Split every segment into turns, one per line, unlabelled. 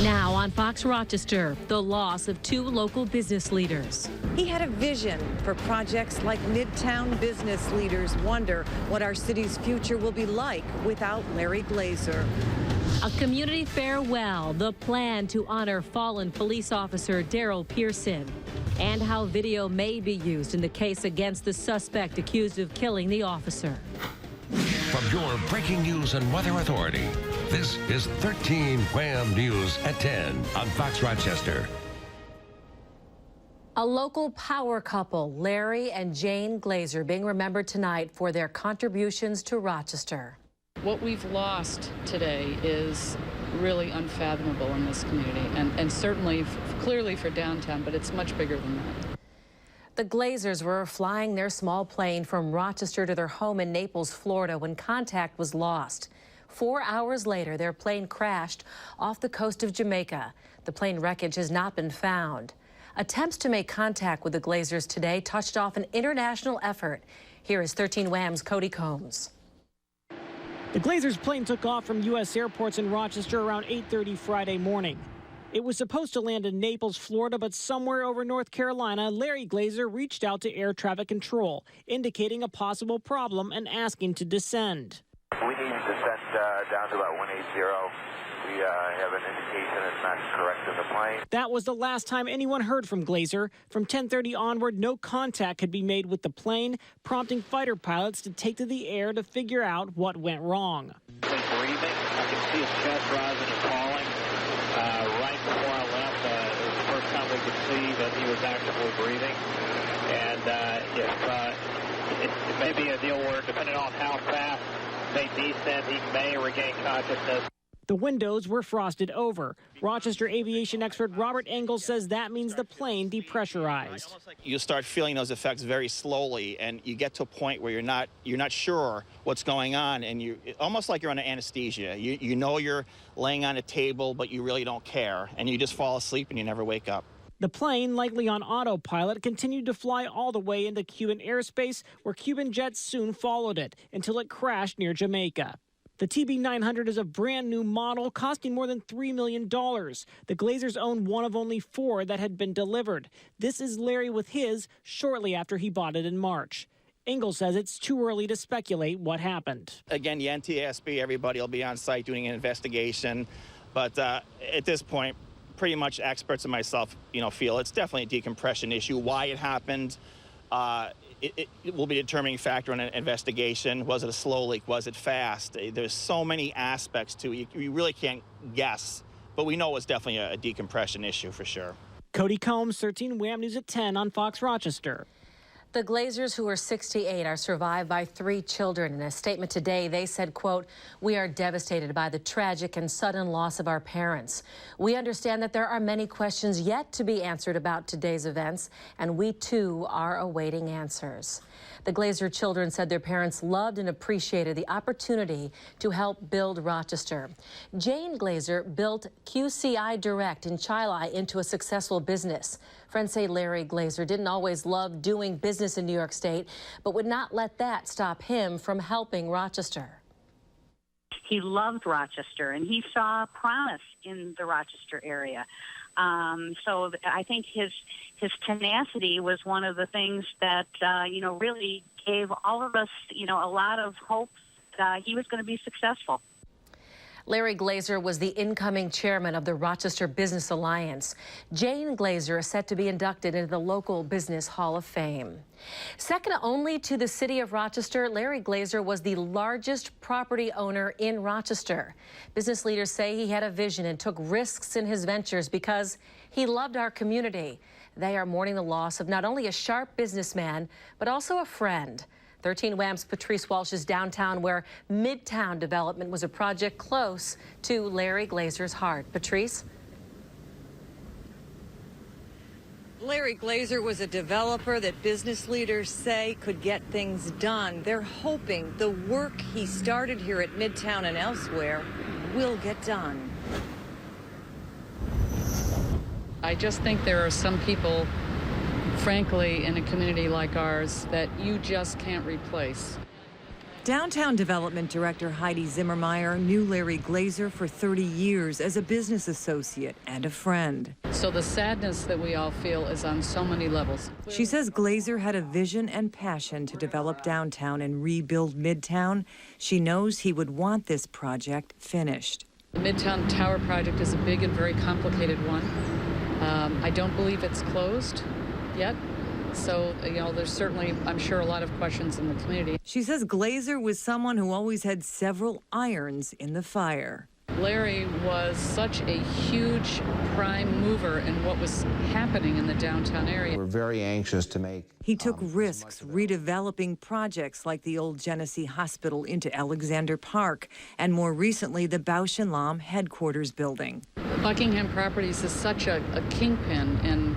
Now on Fox Rochester, the loss of two local business leaders.
He had a vision for projects like Midtown. Business leaders wonder what our city's future will be like without Larry Glazer.
A community farewell, the plan to honor fallen police officer Daryl Pearson, and how video may be used in the case against the suspect accused of killing the officer.
From your breaking news and weather authority, this is 13 Wham News at 10 on Fox Rochester.
A local power couple, Larry and Jane Glazer, being remembered tonight for their contributions to Rochester.
What we've lost today is really unfathomable in this community, and certainly, clearly for downtown, but it's much bigger than that.
The Glazers were flying their small plane from Rochester to their home in Naples, Florida, when contact was lost. 4 hours later, their plane crashed off the coast of Jamaica. The plane wreckage has not been found. Attempts to make contact with the Glazers today touched off an international effort. Here is 13 Wham's Cody Combs.
The Glazers' plane took off from U.S. airports in Rochester around 8:30 Friday morning. It was supposed to land in Naples, Florida, but somewhere over North Carolina, Larry Glazer reached out to air traffic control, indicating a possible problem and asking to descend.
We need to descend down to about 180. We have an indication it's not correct in the plane.
That was the last time anyone heard from Glazer. From 10:30 onward, no contact could be made with the plane, prompting fighter pilots to take to the air to figure out what went wrong.
Breathing. I can see his chest rising and falling. Right before I left, it was the first time we could see that he was actively breathing. And it may be a deal where, depending on how fast they descend, he may regain consciousness.
The windows were frosted over. Rochester aviation expert Robert Engel says that means the plane depressurized.
You start feeling those effects very slowly, and you get to a point where you're not sure what's going on, and you almost like you're under anesthesia. You know you're laying on a table, but you really don't care, and you just fall asleep and you never wake up.
The plane, likely on autopilot, continued to fly all the way into Cuban airspace, where Cuban jets soon followed it until it crashed near Jamaica. The TB900 is a brand new model costing more than $3 million. The Glazers own one of only 4 that had been delivered. This is Larry with his shortly after he bought it in March. Engel says it's too early to speculate what happened.
Again, the NTSB, everybody will be on site doing an investigation. But at this point, pretty much experts and myself, feel it's definitely a decompression issue. Why it happened, it will be a determining factor in an investigation. Was it a slow leak? Was it fast? There's so many aspects to it. You really can't guess, but we know it's definitely a decompression issue for sure.
Cody Combs, 13 Wham News at 10 on Fox Rochester.
The Glazers, who are 68, are survived by 3 children. In a statement today, they said, quote, "We are devastated by the tragic and sudden loss of our parents. We understand that there are many questions yet to be answered about today's events, and we, too, are awaiting answers." The Glazer children said their parents loved and appreciated the opportunity to help build Rochester. Jane Glazer built QCI Direct in Chili into a successful business. Friends say Larry Glazer didn't always love doing business in New York State, but would not let that stop him from helping Rochester.
He loved Rochester, and he saw promise in the Rochester area. So I think his tenacity was one of the things that, really gave all of us, a lot of hope that he was going to be successful.
Larry Glazer was the incoming chairman of the Rochester Business Alliance. Jane Glazer is set to be inducted into the local Business Hall of Fame. Second only to the city of Rochester, Larry Glazer was the largest property owner in Rochester. Business leaders say he had a vision and took risks in his ventures because he loved our community. They are mourning the loss of not only a sharp businessman, but also a friend. 13 Wham's Patrice Walsh is downtown, where Midtown development was a project close to Larry Glazer's heart. Patrice?
Larry Glazer was a developer that business leaders say could get things done. They're hoping the work he started here at Midtown and elsewhere will get done.
I just think there are some people, frankly, in a community like ours that you just can't replace.
Downtown Development Director Heidi Zimmer-Meyer knew Larry Glazer for 30 years as a business associate and a friend.
So the sadness that we all feel is on so many levels.
She says Glazer had a vision and passion to develop downtown and rebuild Midtown. She knows he would want this project finished.
The Midtown Tower project is a big and very complicated one. I don't believe it's closed yet. So, there's certainly, I'm sure, a lot of questions in the community.
She says Glazer was someone who always had several irons in the fire.
Larry was such a huge prime mover in what was happening in the downtown area.
We're very anxious to make...
He took risks redeveloping projects like the old Genesee Hospital into Alexander Park, and more recently, the Bausch & Lomb headquarters building.
Buckingham Properties is such a kingpin in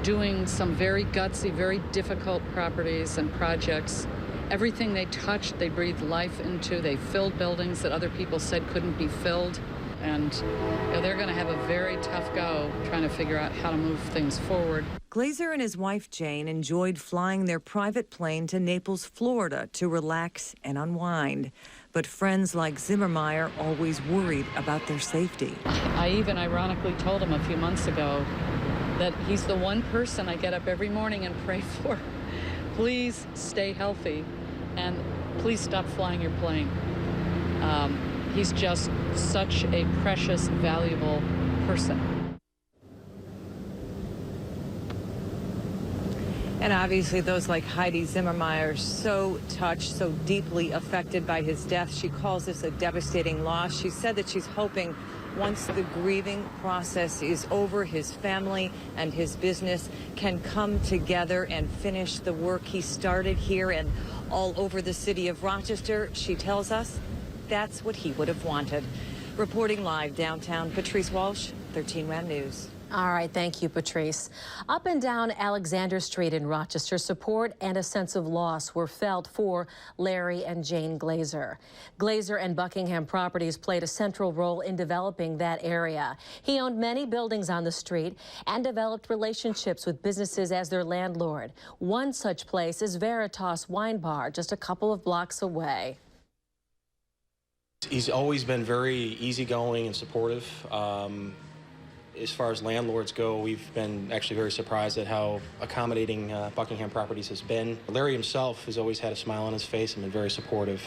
doing some very gutsy, very difficult properties and projects. Everything they touched, they breathed life into. They filled buildings that other people said couldn't be filled. And they're going to have a very tough go trying to figure out how to move things forward.
Glazer and his wife, Jane, enjoyed flying their private plane to Naples, Florida to relax and unwind. But friends like Zimmer-Meyer always worried about their safety.
I even ironically told him a few months ago that he's the one person I get up every morning and pray for. Please stay healthy, and please stop flying your plane. He's just such a precious, valuable person.
And obviously those like Heidi Zimmer-Meyer so touched, so deeply affected by his death. She calls this a devastating loss. She said that she's hoping once the grieving process is over, his family and his business can come together and finish the work he started here and all over the city of Rochester. She tells us that's what he would have wanted. Reporting live downtown, Patrice Walsh, 13 WHAM News.
All right, thank you, Patrice. Up and down Alexander Street in Rochester, support and a sense of loss were felt for Larry and Jane Glazer. Glazer and Buckingham Properties played a central role in developing that area. He owned many buildings on the street and developed relationships with businesses as their landlord. One such place is Veritas Wine Bar, just a couple of blocks away.
He's always been very easygoing and supportive. As far as landlords go, we've been actually very surprised at how accommodating Buckingham Properties has been. Larry himself has always had a smile on his face and been very supportive.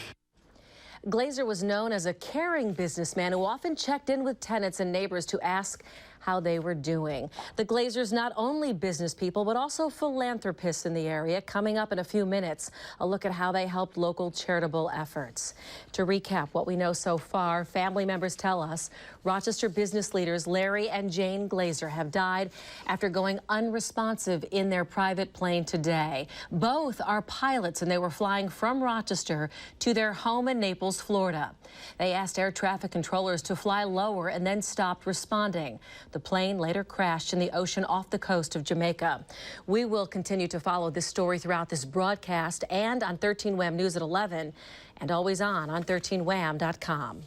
Glazer was known as a caring businessman who often checked in with tenants and neighbors to ask how they were doing. The Glazers not only business people, but also philanthropists in the area. Coming up in a few minutes, a look at how they helped local charitable efforts. To recap what we know so far, family members tell us Rochester business leaders Larry and Jane Glazer have died after going unresponsive in their private plane today. Both are pilots, and they were flying from Rochester to their home in Naples, Florida. They asked air traffic controllers to fly lower and then stopped responding. The plane later crashed in the ocean off the coast of Jamaica. We will continue to follow this story throughout this broadcast and on 13 WHAM News at 11 and always on 13wham.com.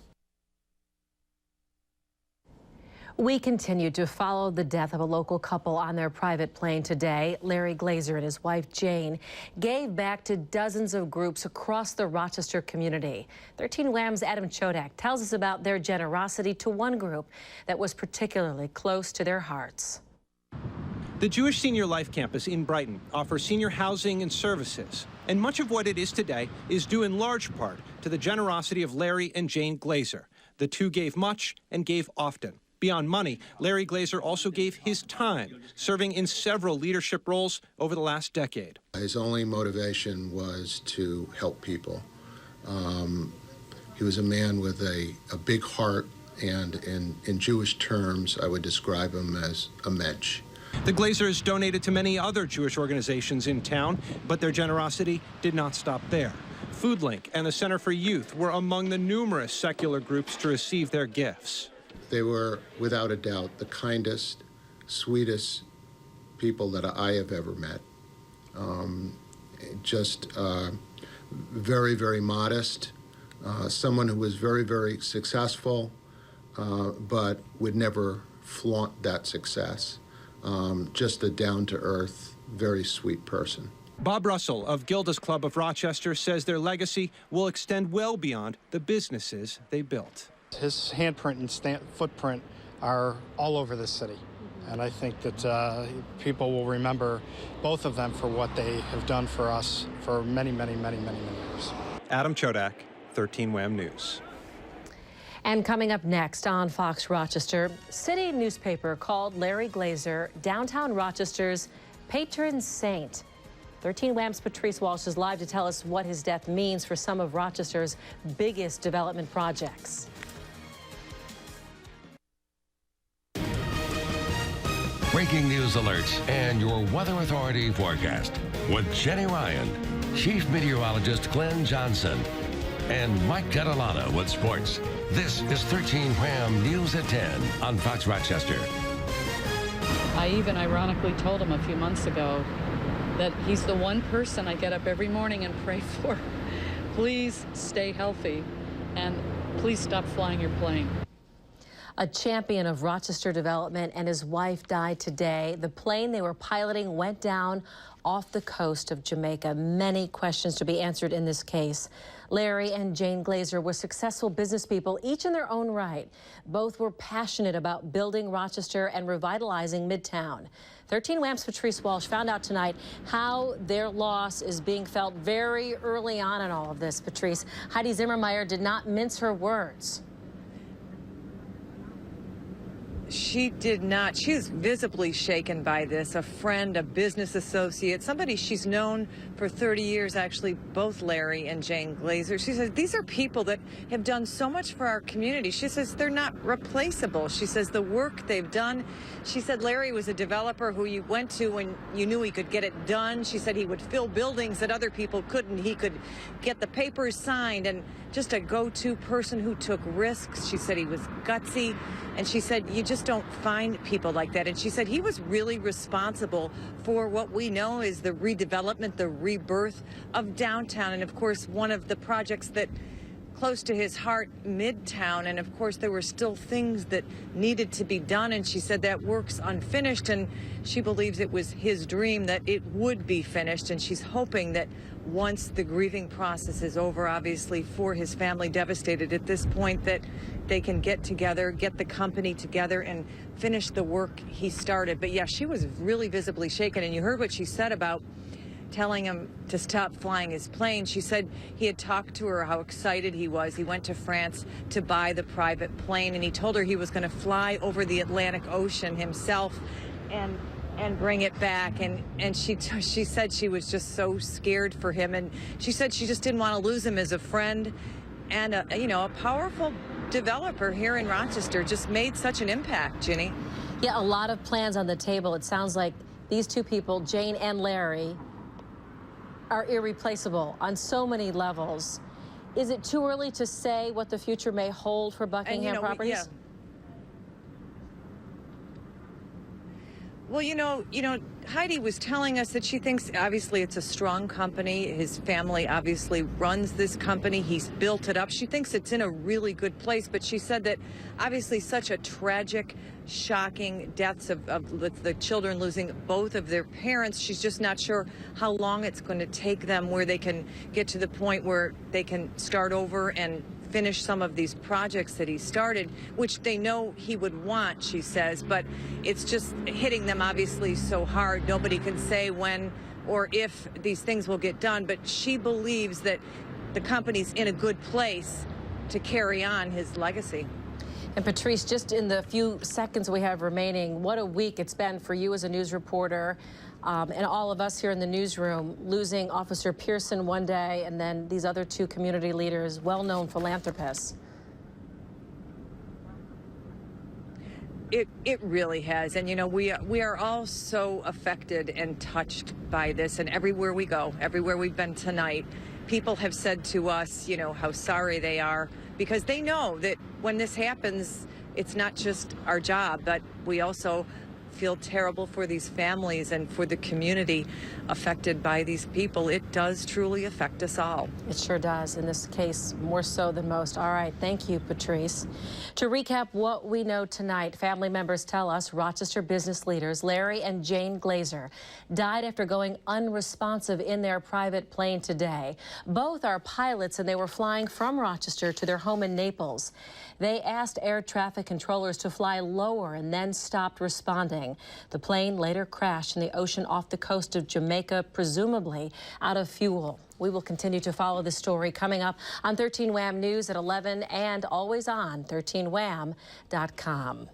We continue to follow the death of a local couple on their private plane today. Larry Glazer and his wife Jane gave back to dozens of groups across the Rochester community. 13 WHAM's Adam Chodak tells us about their generosity to one group that was particularly close to their hearts.
The Jewish Senior Life Campus in Brighton offers senior housing and services. And much of what it is today is due in large part to the generosity of Larry and Jane Glazer. The two gave much and gave often. Beyond money, Larry Glazer also gave his time, serving in several leadership roles over the last decade.
His only motivation was to help people. He was a man with a big heart, and in Jewish terms, I would describe him as a mensch.
The Glazers donated to many other Jewish organizations in town, but their generosity did not stop there. FoodLink and the Center for Youth were among the numerous secular groups to receive their gifts.
They were, without a doubt, the kindest, sweetest people that I have ever met. Very, very modest. Someone who was very, very successful, but would never flaunt that success. Just a down-to-earth, very sweet person.
Bob Russell of Gilda's Club of Rochester says their legacy will extend well beyond the businesses they built.
His handprint and footprint are all over this city. And I think that people will remember both of them for what they have done for us for many, many, many, many, many years.
Adam Chodak, 13 Wham News.
And coming up next on Fox Rochester, city newspaper called Larry Glazer downtown Rochester's patron saint. 13 Wham's Patrice Walsh is live to tell us what his death means for some of Rochester's biggest development projects.
Breaking news alerts and your Weather Authority forecast with Jenny Ryan, Chief Meteorologist Glenn Johnson, and Mike Catalana with sports. This is 13 Wham News at 10 on Fox Rochester.
I even ironically told him a few months ago that he's the one person I get up every morning and pray for. Please stay healthy and please stop flying your plane.
A champion of Rochester development and his wife died today. The plane they were piloting went down off the coast of Jamaica. Many questions to be answered in this case. Larry and Jane Glazer were successful business people, each in their own right. Both were passionate about building Rochester and revitalizing Midtown. 13 Wham's Patrice Walsh found out tonight how their loss is being felt very early on in all of this. Patrice, Heidi Zimmer-Meyer did not mince her words.
She did not. She is visibly shaken by this. A friend, a business associate, somebody she's known for 30 years, actually, both Larry and Jane Glazer. She says these are people that have done so much for our community. She says they're not replaceable. She says the work they've done. She said Larry was a developer who you went to when you knew he could get it done. She said he would fill buildings that other people couldn't. He could get the papers signed, and just a go-to person who took risks. She said he was gutsy, and she said you just don't find people like that. And she said he was really responsible for what we know is the redevelopment, the rebirth of downtown, and of course one of the projects that close to his heart, Midtown. And of course there were still things that needed to be done, and she said that work's unfinished, and she believes it was his dream that it would be finished, and she's hoping that once the grieving process is over, obviously for his family devastated at this point, that they can get together, get the company together and finish the work he started. But yeah, she was really visibly shaken, and you heard what she said about telling him to stop flying his plane. She said he had talked to her how excited he was. He went to France to buy the private plane, and he told her he was going to fly over the Atlantic Ocean himself and bring it back. And she said she was just so scared for him, and she said she just didn't want to lose him as a friend and a powerful developer here in Rochester. Just made such an impact, Ginny.
Yeah, a lot of plans on the table. It sounds like these two people, Jane and Larry, are irreplaceable on so many levels. Is it too early to say what the future may hold for Buckingham Properties?
Yeah. Well, Heidi was telling us that she thinks obviously it's a strong company. His family obviously runs this company. He's built it up. She thinks it's in a really good place, but she said that obviously such a tragic, shocking deaths of the children losing both of their parents. She's just not sure how long it's going to take them where they can get to the point where they can start over and finish some of these projects that he started, which they know he would want, she says, but it's just hitting them obviously so hard. Nobody can say when or if these things will get done, but she believes that the company's in a good place to carry on his legacy.
And Patrice, just in the few seconds we have remaining, what a week it's been for you as a news reporter, and all of us here in the newsroom, losing Officer Pearson one day and then these other two community leaders, well-known philanthropists.
It really has, and we are all so affected and touched by this, and everywhere we go, everywhere we've been tonight, people have said to us, how sorry they are, because they know that when this happens, it's not just our job, but we also feel terrible for these families and for the community affected by these people. It does truly affect us all.
It sure does. In this case, more so than most. All right. Thank you, Patrice. To recap what we know tonight, family members tell us Rochester business leaders Larry and Jane Glazer died after going unresponsive in their private plane today. Both are pilots, and they were flying from Rochester to their home in Naples. They asked air traffic controllers to fly lower and then stopped responding. The plane later crashed in the ocean off the coast of Jamaica, presumably out of fuel. We will continue to follow this story coming up on 13 Wham News at 11 and always on 13wham.com.